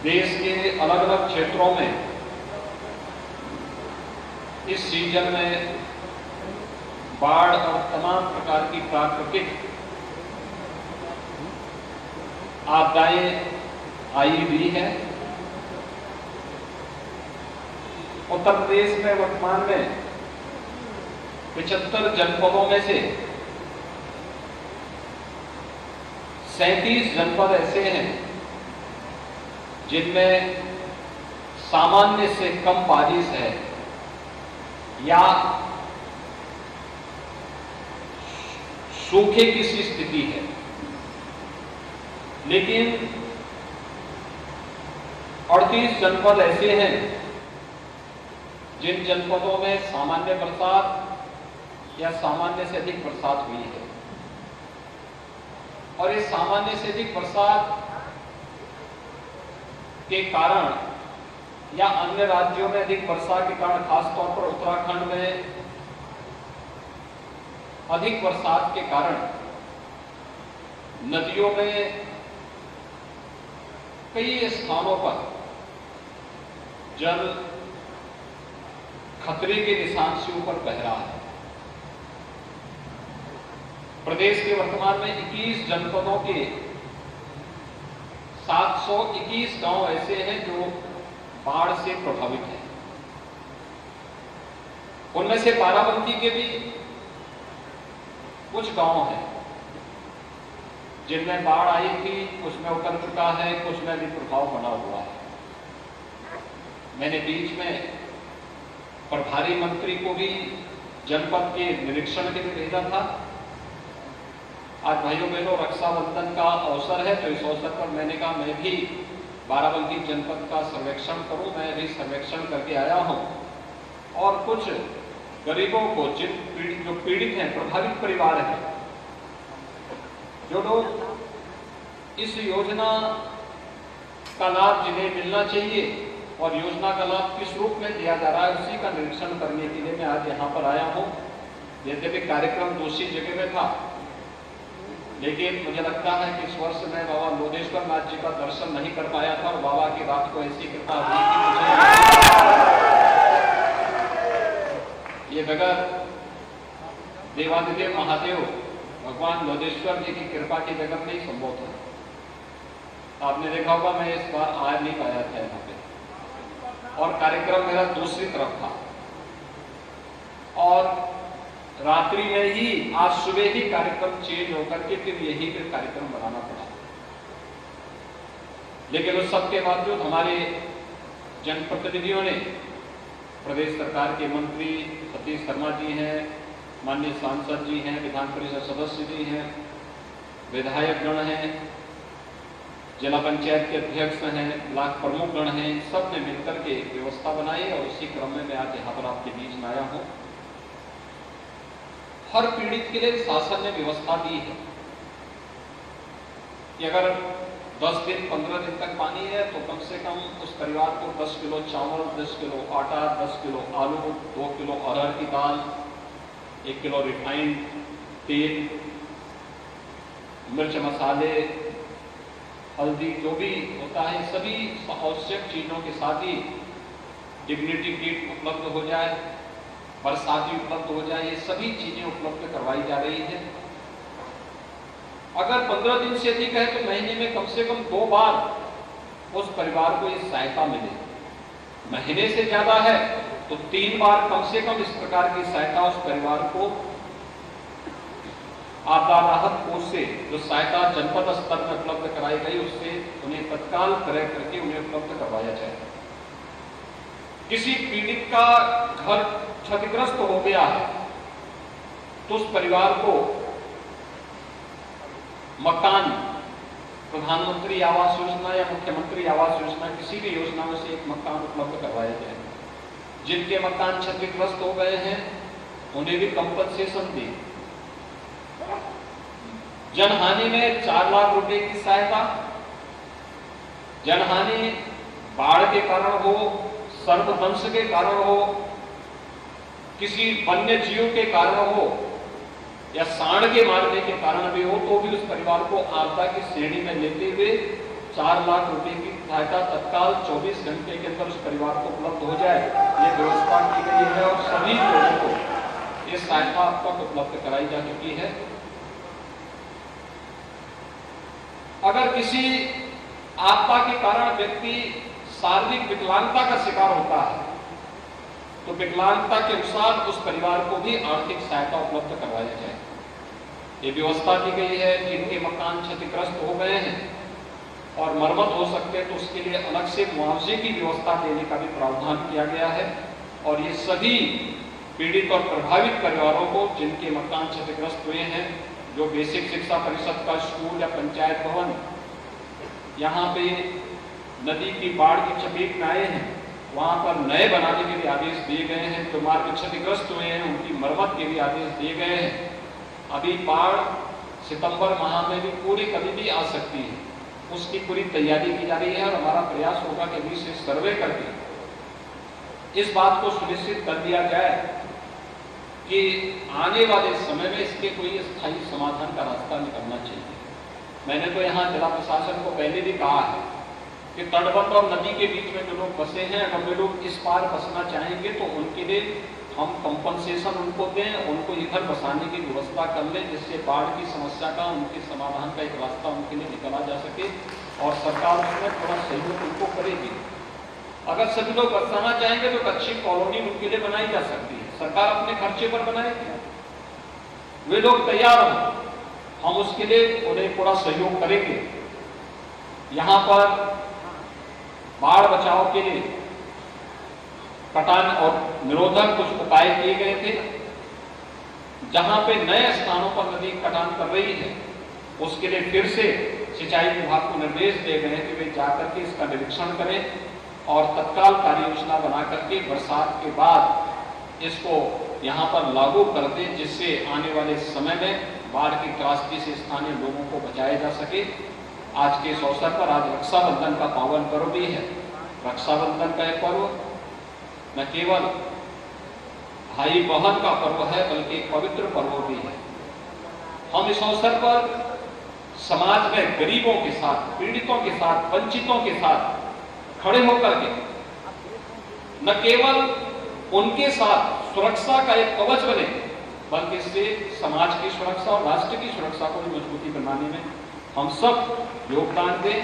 देश के अलग अलग क्षेत्रों में इस सीजन में बाढ़ और तमाम प्रकार की प्राकृतिक आपदाएं आई हुई है। उत्तर प्रदेश में वर्तमान में 75 जनपदों में से 37 जनपद ऐसे हैं जिनमें सामान्य से कम बारिश है या सूखे की सी स्थिति है, लेकिन 38 जनपद ऐसे हैं जिन जनपदों में सामान्य बरसात या सामान्य से अधिक बरसात हुई है। और इस सामान्य से अधिक बरसात के कारण या अन्य राज्यों में अधिक वर्षा के कारण, खासतौर पर उत्तराखंड में अधिक बरसात के कारण नदियों में कई स्थानों पर जल खतरे के निशान से ऊपर बह रहा है। प्रदेश के वर्तमान में 21 जनपदों के 721 गांव ऐसे हैं जो बाढ़ से प्रभावित हैं। उनमें से बाराबंकी के भी कुछ गांव हैं जिनमें बाढ़ आई थी, कुछ में उतर चुका है, कुछ में भी प्रभाव बना हुआ है। मैंने बीच में प्रभारी मंत्री को भी जनपद के निरीक्षण के लिए भेजा था। आज भाइयों बहनों रक्षाबंधन का अवसर है, तो इस अवसर पर मैंने कहा मैं भी बाराबंकी जनपद का सर्वेक्षण करूं। मैं भी सर्वेक्षण करके आया हूं और कुछ गरीबों को, जो पीड़ित हैं, प्रभावित परिवार हैं, जो लोग इस योजना का लाभ जिन्हें मिलना चाहिए और योजना का लाभ किस रूप में दिया जा रहा है, उसी का निरीक्षण करने के लिए मैं आज यहाँ पर आया हूँ। यद्यपि कार्यक्रम दूसरी जगह में था, लेकिन मुझे लगता है कि इस वर्ष मैं बाबा लोधेश्वर नाथ जी का दर्शन नहीं कर पाया था और बाबा की रात को ऐसी कृपा हुई कि मुझे ये बगैर देवादिदेव महादेव भगवान लोधेश्वर जी की कृपा के बगैर नहीं संभव था। आपने देखा होगा मैं इस बार आ नहीं पाया था यहाँ पे, और कार्यक्रम मेरा दूसरी तरफ था और रात्रि में ही, आज सुबह ही कार्यक्रम चेंज होकर के फिर यही फिर कार्यक्रम बनाना पड़ा। लेकिन उस सब के बावजूद हमारे जनप्रतिनिधियों ने, प्रदेश सरकार के मंत्री सतीश शर्मा जी हैं, माननीय सांसद जी हैं, विधान परिषद सदस्य जी हैं, विधायक गण हैं, जिला पंचायत के अध्यक्ष हैं, ब्लॉक प्रमुख गण हैं, सब ने मिलकर के व्यवस्था बनाई और उसी क्रम में मैं आज यहाँ पर आपके बीच में आया हूँ। हर पीड़ित के लिए शासन ने व्यवस्था दी है कि अगर 10 दिन 15 दिन तक पानी है तो कम से कम उस परिवार को 10 किलो चावल, 10 किलो आटा, 10 किलो आलू, 2 किलो अरहर की दाल, 1 किलो रिफाइंड तेल, मिर्च मसाले, हल्दी, जो भी होता है, सभी आवश्यक चीजों के साथ ही डिग्निटी किट उपलब्ध हो जाए, बरसाती उपलब्ध हो जाए, ये सभी चीजें उपलब्ध करवाई जा रही है। अगर 15 दिन से अधिक है तो महीने में कम से कम 2 बार उस परिवार को ये सहायता मिले। महीने से ज्यादा है तो 3 बार कम से कम इस प्रकार की सहायता उस परिवार को आपदा राहत कोष से, जो सहायता जनपद स्तर में उपलब्ध कराई गई, उससे उन्हें तत्काल क्रय करके उन्हें उपलब्ध करवाया जाए। किसी पीड़ित का घर क्षतिग्रस्त हो गया है तो उस परिवार को मकान, प्रधानमंत्री आवास योजना या मुख्यमंत्री आवास योजना, किसी भी योजना में से एक मकान उपलब्ध करवाया जाए। जिनके मकान क्षतिग्रस्त हो गए हैं उन्हें भी कंपनसेशन दी। जनहानि में 4 लाख रुपए की सहायता, जनहानि बाढ़ के कारण हो, सर्पदंश के कारण हो, किसी वन्य जीव के कारण हो या सांड के मारने के कारण भी हो, तो भी उस परिवार को आपदा की श्रेणी में लेते हुए 4 लाख रुपए की सहायता तत्काल 24 घंटे के अंदर उस परिवार को उपलब्ध हो जाए, ये व्यवस्था की गई है और सभी लोगों को ये सहायता अब तक उपलब्ध कराई जा चुकी है। अगर किसी आपदा के कारण व्यक्ति शारीरिक विकलांगता का शिकार होता है तो विकलांगता के अनुसार उस परिवार को भी आर्थिक सहायता उपलब्ध करवाया जाए। ये व्यवस्था की गई है। जिनके मकान क्षतिग्रस्त हो गए हैं और मरम्मत हो सकते हैं तो उसके लिए अलग से मुआवजे की व्यवस्था देने का भी प्रावधान किया गया है। और ये सभी पीड़ित और प्रभावित परिवारों को जिनके मकान क्षतिग्रस्त हुए हैं, जो बेसिक शिक्षा परिषद का स्कूल या पंचायत भवन यहाँ पे नदी की बाढ़ की चपेट में आए हैं, वहां पर नए बनाने के भी आदेश दिए गए हैं। जो मार्ग क्षतिग्रस्त हुए हैं उनकी मरम्मत के भी आदेश दिए गए हैं। अभी बाढ़ सितंबर माह में भी पूरी कभी भी आ सकती है, उसकी पूरी तैयारी की जा रही है और हमारा प्रयास होगा कि अभी से सर्वे करके इस बात को सुनिश्चित कर दिया जाए कि आने वाले समय में इसके कोई स्थायी समाधान का रास्ता निकलना चाहिए। मैंने तो यहाँ जिला प्रशासन को पहले भी कहा है कि तटबंध और नदी के बीच में जो लोग बसे हैं, अगर वे लोग इस पार बसना चाहेंगे तो उनके लिए हम कंपनसेशन उनको दें, उनको इधर बसाने की व्यवस्था कर लें, जिससे बाढ़ की समस्या का उनके समाधान का एक रास्ता उनके लिए निकाला जा सके और सरकार उसमें थोड़ा सहयोग उनको करेगी। अगर सभी लोग बसाना चाहेंगे तो एक अच्छी कॉलोनी उनके लिए बनाई जा सकती है, सरकार अपने खर्चे पर बनाएगी, वे लोग तैयार हों, हम उसके लिए उन्हें पूरा सहयोग करेंगे। यहाँ पर बाढ़ बचाव के लिए कटान और निरोधक कुछ उपाय किए गए थे। जहां पे नए स्थानों पर नदी कटान कर रही है उसके लिए फिर से सिंचाई विभाग को निर्देश दिए गए हैं कि वे जाकर के इसका निरीक्षण करें और तत्काल कार्य योजना बना करके बरसात के बाद इसको यहाँ पर लागू कर दें, जिससे आने वाले समय में बाढ़ की त्रासदी से स्थानीय लोगों को बचाया जा सके। आज के इस अवसर पर आज रक्षाबंधन का पावन पर्व भी है। रक्षाबंधन का एक पर्व न केवल भाई बहन का पर्व है बल्कि एक पवित्र पर्व भी है। हम इस अवसर पर समाज में गरीबों के साथ, पीड़ितों के साथ, वंचितों के साथ खड़े होकर के न केवल उनके साथ सुरक्षा का एक कवच बने बल्कि इससे समाज की सुरक्षा और राष्ट्र की सुरक्षा को भी मजबूती बनाने में हम सब योगदान दें।